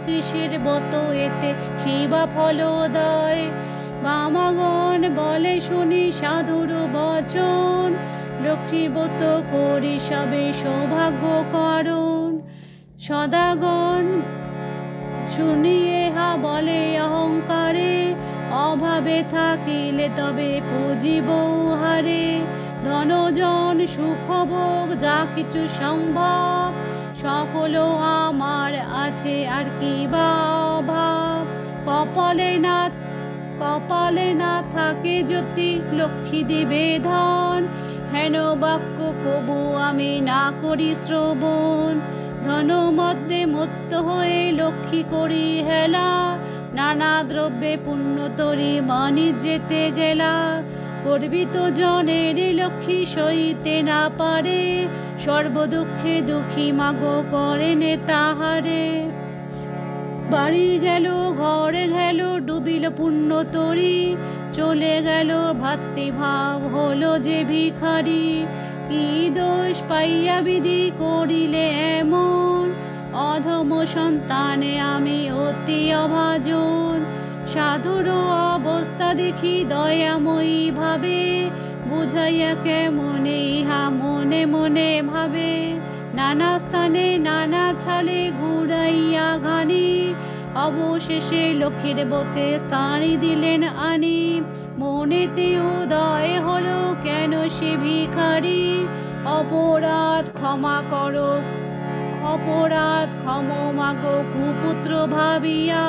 কৃষির বত এতে খিবা ফলদয়। বামাগণ বলে শুনি সাধুর বচন, লক্ষ্মীর ব্রত করি সবে সৌভাগ্য করণ। সদাগণ শুনিয়ে হা বলে অহংকারে, অভাবে থাকিলে তবে পুজিব হারে। ধনজন সুখভোগ যা কিছু সম্ভব, সকল আমার আছে আর কি বা অভাব। কপালে না থাকে যদি লক্ষ্মী দেবে ধন, হেন বাক্য কবু আমি না করি শ্রবণ। ধন মধ্যে মত্ত হয়ে লক্ষ্মী করি হেলা, নানা দ্রব্যে পুণ্য তরি বাণিজ্যেতে গেলা। গর্বিত জনের লক্ষ্মী সইতে না পারে, সর্বদুঃখে দুঃখী মাগো করেন তাহারে। বাড়ি গেল ঘরে গেল ডুবিল পুণ্য তরি, চলে গেল ভ্রাতৃভাব হলো যে ভিখারি। কি দোষ পাইয়া বিধি করিলে এমন, অধম সন্তানে আমি অতি অভাজন। সাধুর অবস্থা দেখি দয়াময়ী ভাবে, বুঝাইয়া কেমনে ইহা মনে মনে ভাবে। নানা স্থানে নানা ছালে ঘুরাইয়া ঘানি, অবশেষে লক্ষ্মীর ব্রতে স্থানই দিলেন আনি। মনেতে উদয় হলো কেন সে ভিখারি, অপরাধ ক্ষমা করো অপরাধ ক্ষম মাগো কুপুত্র ভাবিয়া।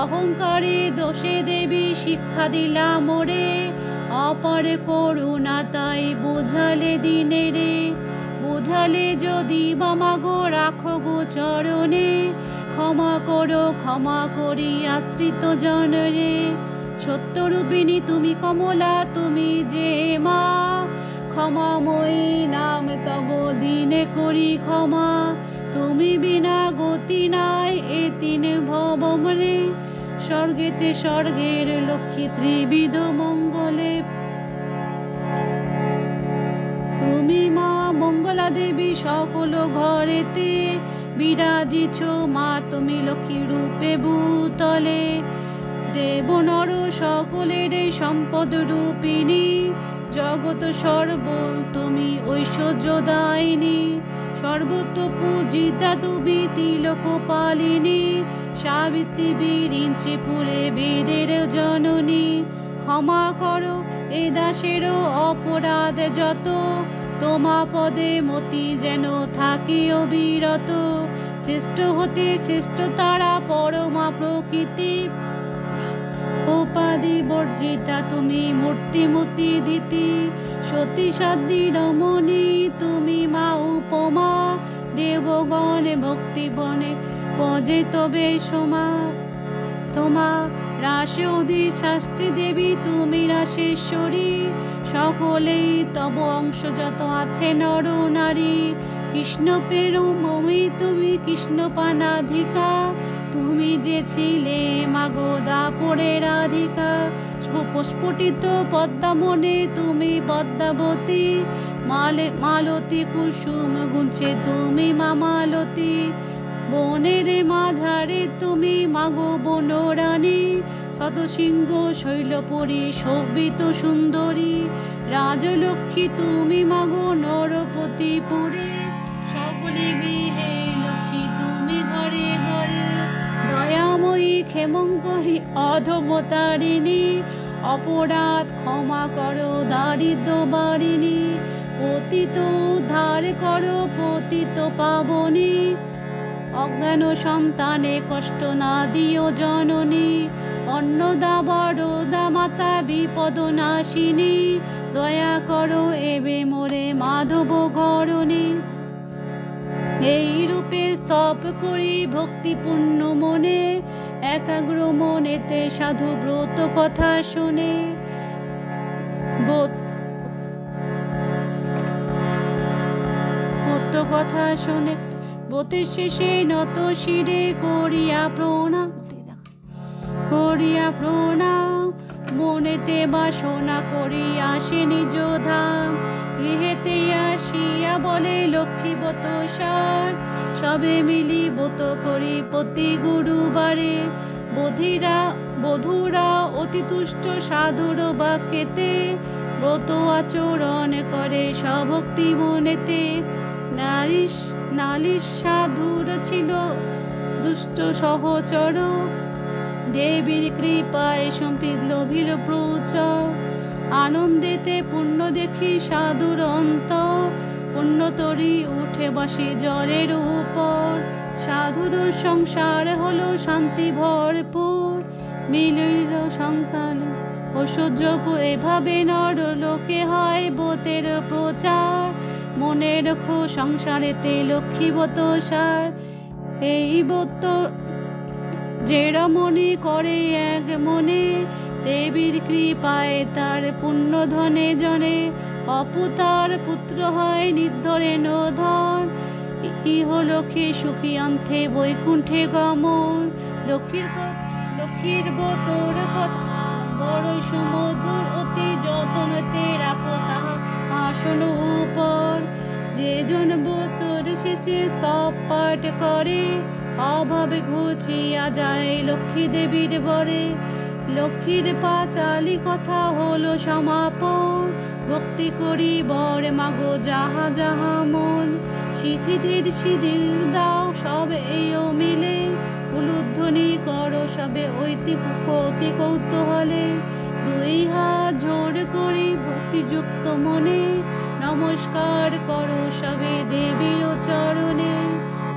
অহংকারে দোষে দেবী শিক্ষা দিলা মোরে, অপার করুণা তাই বুঝালে দিনে রে। বুঝালে যদি বামাগো রাখো গো চরণে, ক্ষমা করি আশ্রিত জনরে। সত্যরূপিণী তুমি কমলা তুমি যে মা, ক্ষমাময়ী নাম তব দিনে করি ক্ষমা। তুমি বিনা গতি নাই এ তিন ভবমরে, স্বর্গেতে স্বর্গের লক্ষ্মী ত্রিবিধ মঙ্গলে। তুমি মা মঙ্গলা দেবী সকল ঘরেতে, বিরাজিছ মা তুমি লক্ষ্মী রূপে ভূতলে। দেব নর সকলের সম্পদ রূপিণী, জগৎ সর্ব তুমি ঐশ্বর্যদায়িনী। সর্বত পূজিতা তুমি তিলক পালিনী, সাবিত্রী বিরিঞ্চি পুরে বেদের জননী। ক্ষমা করো এ দাসের অপরাধ যত, তোমা পদে মতি যেন থাকি অবিরত। শ্রেষ্ঠ হতে শ্রেষ্ঠ তারা পরমা প্রকৃতি, উপাধি বর্জিতা তুমি মূর্তিমতি ধীতি। সতী সাধ্বী রমণী তুমি মা উপমা, দেবগণ ভক্তি বনে পজে তবে সমা। তোমা রাশে অধি শাস্ত্রী দেবী তুমি রাশেশ্বরী, সকলেই তব অংশ যত আছে নর নারী। কৃষ্ণ প্রেমময়ী তুমি কৃষ্ণ পানাধিকা, তুমি যে ছিলে মাগো দাপরে রাধিকা। স্ফুটিত পদ্মাবনে তুমি পদ্মাবতী, মালতী কুসুম গুঞ্ছে তুমি মামালতী। বনের মাঝারে তুমি মাগো বনরানী, শতসিংহ শৈলপুরী শোভিত সুন্দরী। রাজলক্ষ্মী তুমি মাগো নরপতিপুরে, সকলে গৃহে লক্ষ্মী তুমি ঘরে ঘরে। দয়াময়ী ক্ষেমঙ্করী অধমতারিণী, অপরাধ ক্ষমা করো দারিদ্র বারিণী। পতিত উদ্ধার করো পতিত পাবনী, অজ্ঞান সন্তানে কষ্ট না দিও জননী। অন্নদা বরদা মাতা বিপদ নাশিনী, দয়া করো এবে মোরে মাধব ঘরণী। এই রূপে স্তব করি ভক্তিপূর্ণ মনে, একাগ্র মনেতে সাধু ব্রত কথা শুনে। ব্রত কথা শুনে ব্রতের শেষে নত শিরে করিয়া প্রণাম, মনেতে বাসনা করি আসে নিজ ধাম। গৃহেতে আসিয়া বলে লক্ষ্মীবত সার, সবে মিলি ব্রত করি প্রতি গুরুবারে। বধূরা অতি তুষ্ট সাধুর বাক্যেতে, ব্রত আচরণ করে স্বভক্তি মনেতে। নালিশ সাধুর ছিল দুষ্ট সহচর, দেবীর কৃপায় সম্পিত লোভীর প্রচর। আনন্দেতে পুণ্য দেখি সাধুর অন্তর, পুণ্য তরি উঠে বসে জলের উপর। সাধুর সংসার হলো শান্তি ভরপুর, মিলিল সংখ্যাল ও সহ্য। এভাবে নর লোকে হয় ব্রতের প্রচার, মনে রেখো সংসারেতে লক্ষ্মী ব্রত সার। এই ব্রত যে রমণী করে এক মনে, দেবীর কৃপায় তার পুণ্য ধনে জনে। অপুতার পুত্র হয় নির্ধরেণ ধন, ইহলোকে সুখী অন্তে বৈকুণ্ঠে গমন। লক্ষ্মীর ব্রতর কথা বড়ই সুমধুর, অতি যতনতে রাখো তাহা আসন উপর। যে জন ব্রতর শেষে স্তব পাঠ করে, অভাবে ঘুচিয়া যায় লক্ষ্মী দেবীর বরে। লক্ষ্মীর পাঁচালি কথা হলো সমাপন, ভক্তি করি বর মাগো যাহা যাহা মন। সিদ্ধির দাও সবে এও মিলে, উলুধ্বনি করো সবে অতি কৌতূহলে। দুই হাত জোড় করি ভক্তিযুক্ত মনে, নমস্কার করো সবে দেবীর চরণে।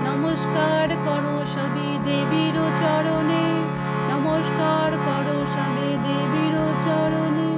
নমস্কার করো সবে দেবীর চরণে, নমস্কার করো সবে দেবীর চরণে।